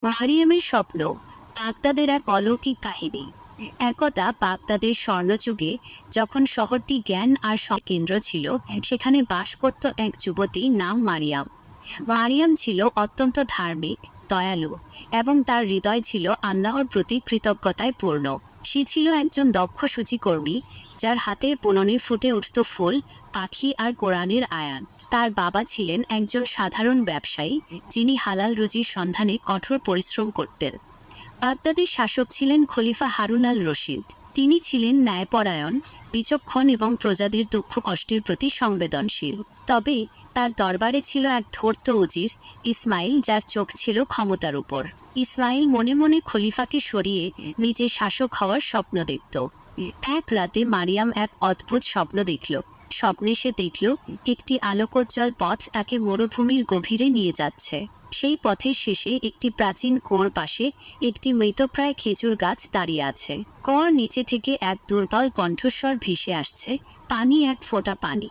মারিয়ামের স্বপ্ন, বাগদাদের এক অলৌকিক কাহিনী। একদা বাগদাদের স্বর্ণযুগে যখন শহরটি জ্ঞান আর কেন্দ্র ছিল, সেখানে বাস করত এক যুবতী নাম মারিয়াম। মারিয়াম ছিল অত্যন্ত ধার্মিক, দয়ালু এবং তার হৃদয় ছিল আল্লাহর প্রতি কৃতজ্ঞতায় পূর্ণ। সে ছিল একজন দক্ষ সূচিকর্মী, যার হাতের বুননে ফুটে উঠত ফুল, পাখি আর কোরআনের আয়াত। তার বাবা ছিলেন একজন সাধারণ ব্যবসায়ী, যিনি হালাল রুজির সন্ধানে কঠোর পরিশ্রম করতেন। বাগদাদের শাসক ছিলেন খলিফা হারুন আল রশিদ। তিনি ছিলেন ন্যায়পরায়ণ, বিচক্ষণ এবং প্রজাদের দুঃখ কষ্টের প্রতি সংবেদনশীল। তবে তার দরবারে ছিল এক ধূর্ত উজির, ইসমাইল, যার চোখ ছিল ক্ষমতার উপর। ইসমাইল মনে মনে খলিফাকে সরিয়ে নিজে শাসক হওয়ার স্বপ্ন দেখত। এক রাতে মারিয়াম এক অদ্ভুত স্বপ্ন দেখল। স্বপ্নে সে দেখল একটি আলোকোজ্জ্বল পথ তাকে মরুভূমির গভীরে নিয়ে যাচ্ছে। সেই পথের শেষে একটি প্রাচীন কুয়োর পাশে একটি মৃতপ্রায় খেজুর গাছ দাঁড়িয়ে আছে। কুয়োর নিচে থেকে এক দুর্বল কণ্ঠস্বর ভেসে আসছে, পানি, এক ফোঁটা পানি।